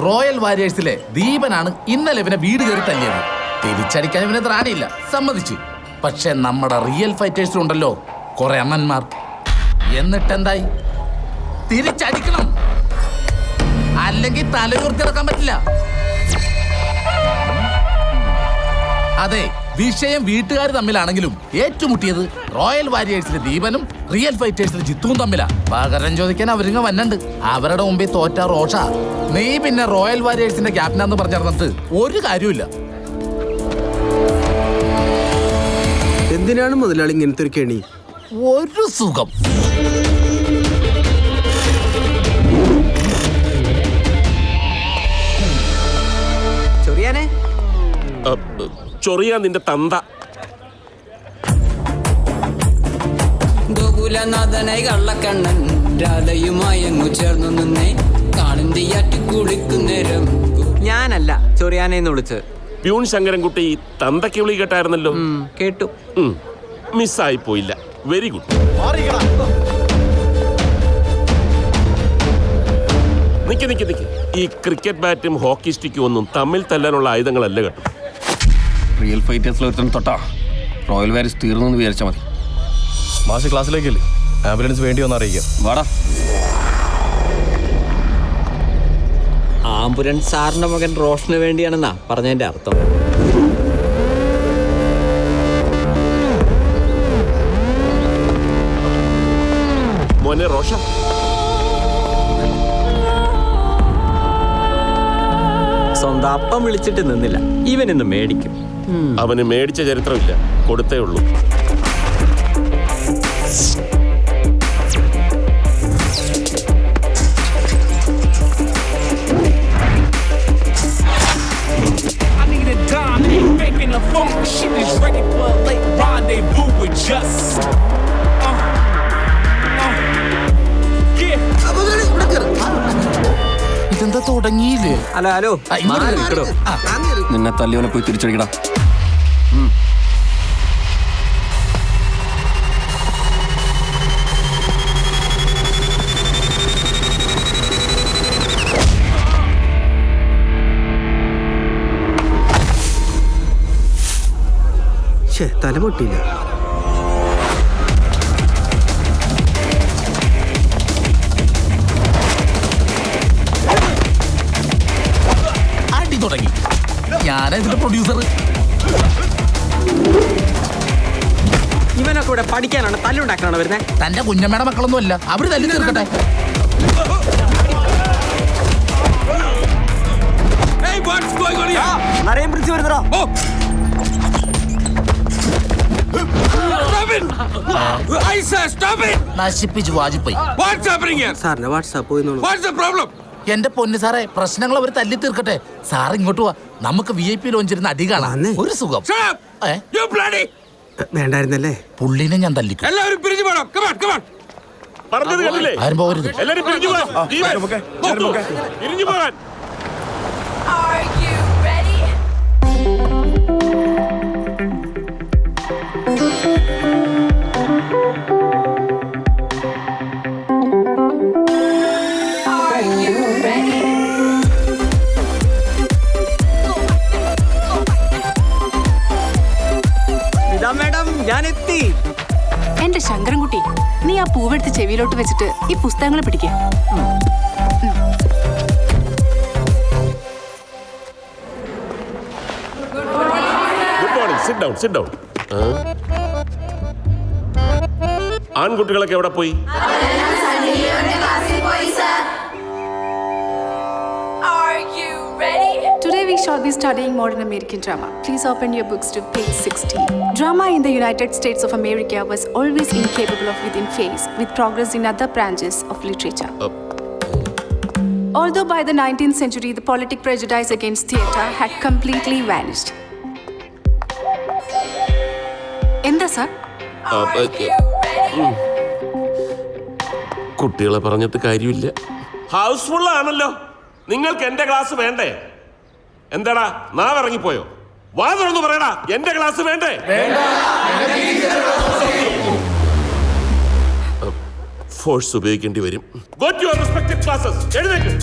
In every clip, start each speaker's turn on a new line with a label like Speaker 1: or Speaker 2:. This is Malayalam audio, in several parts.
Speaker 1: റോയൽ വാരിയേഴ്സിലെ ദീപനാണ് ഇന്നലെ ഇവനെ വീട് കയറി തല്ലിയത്. തിരിച്ചടിക്കാൻ ഇവനെ ത്രാണിയില്ല, സമ്മതിച്ചു. പക്ഷെ നമ്മുടെ റിയൽ ഫൈറ്റേഴ്സിലുണ്ടല്ലോ കുറെ അണ്ണന്മാർ. എന്നിട്ടെന്തായി? തിരിച്ചടിക്കണം, അല്ലെങ്കിൽ തലയുർത്തിറക്കാൻ പറ്റില്ല. അതെ, വിഷയം വീട്ടുകാർ തമ്മിലാണെങ്കിലും ഏറ്റുമുട്ടിയത് റോയൽ വാരിയേഴ്സിലെ ദീപനും റിയൽ ഫൈറ്റേഴ്സിലെ ജിത്തുവും തമ്മിലാ. പകരം ചോദിക്കാൻ അവരിങ്ങ വന്നുണ്ട്. അവരുടെ മുമ്പിൽ തോറ്റ റോഷ, നീ പിന്നെ റോയൽ വാരിയേഴ്സിന്റെ ക്യാപ്റ്റനാന്ന് പറഞ്ഞിരുന്നിട്ട് ഒരു കാര്യമില്ല.
Speaker 2: എന്തിനാണ് മുതലാളി ഇങ്ങനത്തെ ഒരു കെണി?
Speaker 1: ഒരു സുഖം.
Speaker 2: ചൊറിയാനെ
Speaker 3: ചൊറിയാ നിന്റെ തന്ത.
Speaker 4: ഗോകുലനാഥനായി കള്ളക്കണ്ണൻ രാധയുമായങ്ങു ചേർന്നു നിന്നേ കാളിന്തിയാറ്റി കുളിക്കുന്നേരം.
Speaker 2: ഞാനല്ല ചൊറിയാനെന്ന് വിളിച്ചത്.
Speaker 3: പ്യൂൺ ശങ്കരൻകുട്ടി തന്തയ്ക്ക് വിളി കേട്ടായിരുന്നല്ലോ.
Speaker 2: കേട്ടു.
Speaker 3: മിസ്സായി പോയില്ല. Very good. നിക്ക് ഈ ക്രിക്കറ്റ് ബാറ്റും ഹോക്കി സ്റ്റിക്കും ഒന്നും തമ്മിൽ തല്ലാനുള്ള ആയുധങ്ങളല്ല കേട്ടോ.
Speaker 5: റിയൽ ഫൈറ്റേഴ്സിൽ ഒരുത്തൻ തൊട്ടാ റോയൽ വാരിയേഴ്സ് തീർന്നു എന്ന് വിചാരിച്ചാൽ മതി.
Speaker 6: മാഷ് ക്ലാസ്സിലേക്കല്ലേ? ആംബുലൻസ് വേണ്ടി വന്ന് അറിയിക്കാം.
Speaker 5: വാടാ.
Speaker 4: ആംബുലൻസ് സാറിന്റെ മകൻ റോഷന് വേണ്ടിയാണെന്നാ പറഞ്ഞതിന്റെ അർത്ഥം.
Speaker 3: മോനെ റോഷ,
Speaker 4: സ്വന്തം അപ്പം വിളിച്ചിട്ട് നിന്നില്ല, ഇവനിന്ന് മേടിക്കും.
Speaker 3: അവന് മേടിച്ച ചരിത്രമില്ല, കൊടുത്തേ ഉള്ളൂ.
Speaker 1: ഇതെന്താ തുടങ്ങിയില്ലേ?
Speaker 2: ഹലോ
Speaker 5: നിന്നെ തല്ലിയവനെ പോയി തിരിച്ചടിക്കടാ.
Speaker 2: തല പൊട്ടിയില്ല.
Speaker 1: അടി തുടങ്ങി. ഞാനാ ഇതിന്റെ പ്രൊഡ്യൂസർ.
Speaker 2: ഇവനൊക്കെ ഇവിടെ പഠിക്കാനാണ് തല്ലുണ്ടാക്കാനാണ് വരുന്നത്.
Speaker 1: തന്റെ കുഞ്ഞമ്മയുടെ മക്കളൊന്നും അല്ല, അവര് തല്ലി തീർക്കട്ടെ. നശിപ്പിച്ചു വാജിപ്പോയി.
Speaker 2: സാറിന്റെ വാട്സാപ്പ് പോയി.
Speaker 1: എന്റെ പൊന്നു സാറേ, പ്രശ്നങ്ങൾ അവർ തല്ലി തീർക്കട്ടെ. സാർ ഇങ്ങോട്ട് വാ, നമുക്ക് VIP ലോഞ്ചിരുന്ന അടി കാണാം. ഒരു സുഖം.
Speaker 2: വേണ്ടായിരുന്നല്ലേ?
Speaker 1: പുള്ളിനെ ഞാൻ തല്ലിക്കും.
Speaker 3: എല്ലാവരും പിരിഞ്ഞു പോകണം. പറഞ്ഞത് കേട്ടില്ലേ?
Speaker 1: ആരും പോകരുത്.
Speaker 3: എല്ലാവരും പിരിഞ്ഞു പോകാൻ.
Speaker 7: Are you ready? Are you ready?
Speaker 2: ഇതാ മേഡം, ഞാൻ എത്തി.
Speaker 8: എന്റെ ശങ്കരൻകുട്ടി, നീ ആ പൂവെടുത്ത് ചെവിയിലോട്ട് വെച്ചിട്ട് ഈ പുസ്തകങ്ങൾ പിടിക്ക.
Speaker 3: Good morning. Sit down. ആൺകുട്ടികളൊക്കെ എവിടെ പോയി?
Speaker 7: Are you ready?
Speaker 8: Today we shall be studying modern American drama. Please open your books to page 16. Drama in the United States of America was always incapable of within phase with progress in other branches of literature. Although by the 19th century the politic prejudice against theatre had completely vanished. എന്താ സാർ?
Speaker 3: കുട്ടികളെ പറഞ്ഞിട്ട് കാര്യമില്ല. ഹൗസ്ഫുൾ ആണല്ലോ. നിങ്ങൾക്ക് എന്റെ ക്ലാസ് വേണ്ടേ? എന്താടാ നാവിറങ്ങിപ്പോയോ? വാ തുറന്നു പറയടാ, എന്റെ ക്ലാസ് വേണ്ടേ? ഫോഴ്സ് ഉപയോഗിക്കേണ്ടി വരും. Go to your respective classes. എഴുന്നേക്ക്.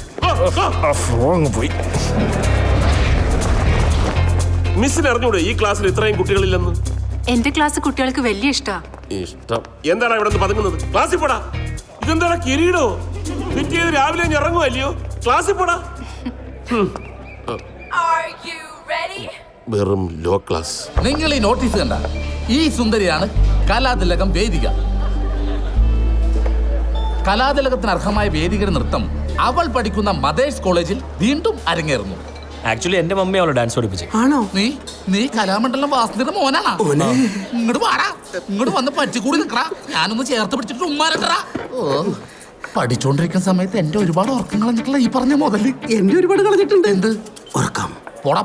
Speaker 3: Go.
Speaker 6: പോയി.
Speaker 3: മിസ്സിന് അറിഞ്ഞൂടെ ഈ ക്ലാസ്സിൽ ഇത്രയും കുട്ടികളില്ലെന്ന്?
Speaker 8: എന്റെ ക്ലാസ് കുട്ടികൾക്ക് വലിയ ഇഷ്ടാ.
Speaker 3: ഇഷ്ടം എന്താണ് ഇവിടെ നിന്ന് പതുങ്ങുന്നത്? ക്ലാസ്സിൽ പോടാ. ഇതെന്താടാ കിരീടോ? പിറ്റേന്ന് രാവിലെ ഞാൻ ഇറങ്ങുമല്ലയോ? ക്ലാസ്സിൽ പോടാ.
Speaker 7: Are you ready?
Speaker 3: വെറും ലോ ക്ലാസ്.
Speaker 1: നിങ്ങൾ ഈ നോട്ടീസ് കണ്ട? ഈ സുന്ദരിയാണ് കലാതിലകം വേദിക. കലാതിലകത്തിന് അർഹമായ വേദികയുടെ നൃത്തം അവൾ പഠിക്കുന്ന മദേഴ്സ് കോളേജിൽ വീണ്ടും അരങ്ങേറുന്നു.
Speaker 6: ആക്ച്വലി എന്റെ മമ്മി അവളെ ഡാൻസ് പഠിപ്പിച്ചു.
Speaker 2: ആണോ?
Speaker 1: നീ കലാമണ്ഡലം വാസന്തിയുടെ മോനാണാ? ഇങ്ങോട്ട് വാടാ, ഇങ്ങോട്ട് വന്ന് പറ്റിക്കൂടി നിക്കടാ. ഞാനൊന്ന് ചേർത്ത് പിടിച്ചിട്ട് ഉമ്മാരട്ടടാ. ഓ, പഠിച്ചോണ്ടിരിക്കുന്ന സമയത്ത് എന്റെ ഒരുപാട് ഉറക്കം കളഞ്ഞിട്ടുള്ള ഈ പറഞ്ഞ മുതല്
Speaker 2: എന്റെ ഒരുപാട് കളഞ്ഞിട്ടുണ്ട്.
Speaker 1: എന്ത്
Speaker 2: ഉറക്കം?
Speaker 1: പോടാ,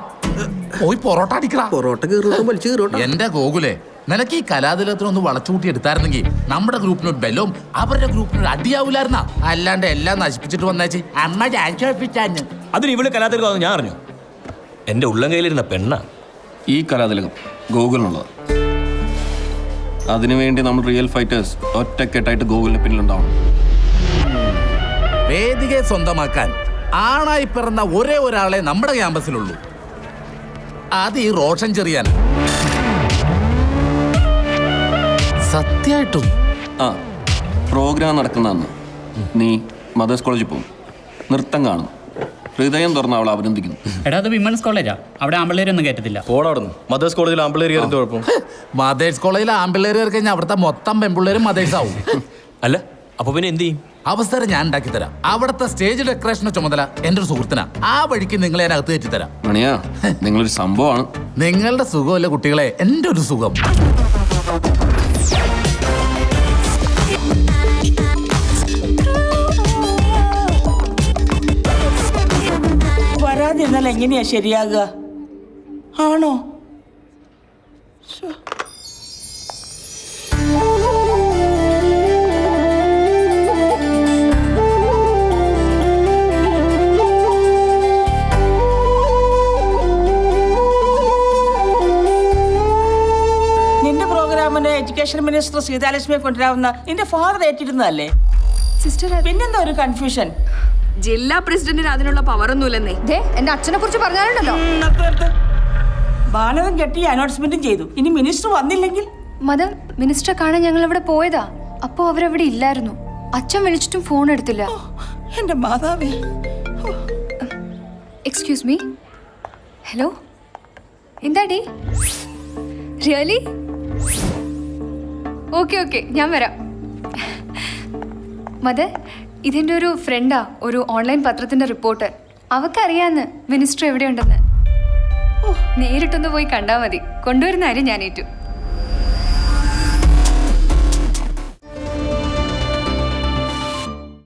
Speaker 1: പോയി പൊറോട്ട അടിക്കടാ.
Speaker 2: പൊറോട്ട കീറും വലിച്ചു കീറോട്ട.
Speaker 1: എന്റെ ഗോകുലെ, നിനക്ക് ഈ കലാതിലകത്തിനൊന്ന് വളച്ചുകൂട്ടി എടുത്തായിരുന്നെങ്കിൽ നമ്മുടെ ഗ്രൂപ്പിനൊരു ബലവും അവരുടെ ഗ്രൂപ്പിനൊരു അടിയാവൂലായിരുന്ന. അല്ലാണ്ട് എല്ലാം നശിപ്പിച്ചിട്ട് വന്നേച്ച് അമ്മ ഡാൻസ് പഠിപ്പിച്ചാന്ന്.
Speaker 6: അതിന് ഇവള് കലാതിലകം ഞാൻ അറിഞ്ഞു. എന്റെ ഉള്ളം കയ്യിലിരുന്ന പെണ്ണ.
Speaker 5: ഈ കലാതിലകം ഗോകുലിനുള്ളത്. അതിനുവേണ്ടി നമ്മൾ റിയൽ ഫൈറ്റേഴ്സ് ഒറ്റക്കെട്ടായിട്ട് ഗോകുലിന് പിന്നിലുണ്ടാവണം.
Speaker 1: വേദികയെ സ്വന്തമാക്കാൻ ആണായി പിറന്ന ഒരേ ഒരാളെ നമ്മുടെ ക്യാമ്പസിലുള്ളൂ. അത് ഈ റോഷൻ ചെറിയാൻ. സത്യമായിട്ടും
Speaker 5: ആ പ്രോഗ്രാം നടക്കുന്ന അന്ന് നീ മദേഴ്സ് കോളേജിൽ പോകും, നൃത്തം കാണും, ഹൃദയം തുറന്ന് അവളെ അഭിനന്ദിക്കുന്നു.
Speaker 9: എടാ അത് വിമൻസ് കോളേജാ, അവിടെ ആമ്പിള്ളേരൊന്നും കയറ്റത്തില്ല.
Speaker 6: പോടാടുന്നു. മദേഴ്സ് കോളേജിൽ ആമ്പിള്ളേർ എന്ത് കുഴപ്പം?
Speaker 1: മദേഴ്സ് കോളേജിൽ ആമ്പിള്ളേർ കയറി കഴിഞ്ഞാൽ അവിടുത്തെ മൊത്തം പെൺപിള്ളേരും മദേഴ്സ് ആവും.
Speaker 6: അല്ല അപ്പൊ പിന്നെ എന്ത് ചെയ്യും?
Speaker 1: അവസരം ഞാൻ ഉണ്ടാക്കി തരാം. അവിടുത്തെ സ്റ്റേജ് ഡെക്കറേഷന്റെ ചുമതല എന്റെ ഒരു സുഹൃത്തിനാ. ആ വഴിക്ക് നിങ്ങളെ ഞാൻ അകത്ത് കയറ്റി തരാം.
Speaker 5: മണിയാ, നിങ്ങളൊരു സംഭവമാണ്.
Speaker 1: നിങ്ങളുടെ സുഖമല്ല കുട്ടികളെ, എന്റെ ഒരു സുഖം.
Speaker 10: വരാതിരുന്നാൽ എങ്ങനെയാ ശരിയാകുക? ആണോ? നിന്റെ പ്രോഗ്രാമിന് എഡ്യൂക്കേഷൻ മിനിസ്റ്റർ സീതാലക്ഷ്മിയെ കൊണ്ടുവരാവുന്ന നിന്റെ ഫാദർ ഏറ്റിരുന്നതല്ലേ?
Speaker 8: സിസ്റ്റർ,
Speaker 10: പിന്നെന്താ ഒരു കൺഫ്യൂഷൻ?
Speaker 8: ജില്ലാ പ്രസിഡന്റിന് അതിനുള്ള പവർ ഒന്നുമില്ലെന്നേ. എന്റെ അച്ഛനെ കുറിച്ച് പറഞ്ഞാലുണ്ടല്ലോ.
Speaker 10: ബാലകം കെട്ടി അനൗൺസ്മെന്റും ചെയ്തു. ഇനി മിനിസ്റ്റർ വന്നില്ലെങ്കിൽ?
Speaker 8: മദം, മിനിസ്റ്ററെ കാണാൻ ഞങ്ങൾ ഇവിടെ പോയതാ. അപ്പോ അവരവിടെ ഇല്ലായിരുന്നു. അച്ഛൻ വിളിച്ചിട്ടും ഫോൺ എടുത്തില്ല.
Speaker 10: എന്റെ മാതാവേ.
Speaker 8: Excuse me. ഹലോ, എന്താടി? റിയലി? ഓക്കെ ഓക്കെ, ഞാൻ വരാം. മദർ, ഇതെൻ്റെ ഒരു ഫ്രണ്ടാ, ഒരു ഓൺലൈൻ പത്രത്തിന്റെ റിപ്പോർട്ടർ. അവക്കറിയാന്ന് മിനിസ്റ്റർ എവിടെയുണ്ടെന്ന്. നേരിട്ടൊന്ന് പോയി കണ്ടാൽ മതി. കൊണ്ടുവരുന്ന കാര്യം ഞാൻ ഏറ്റു.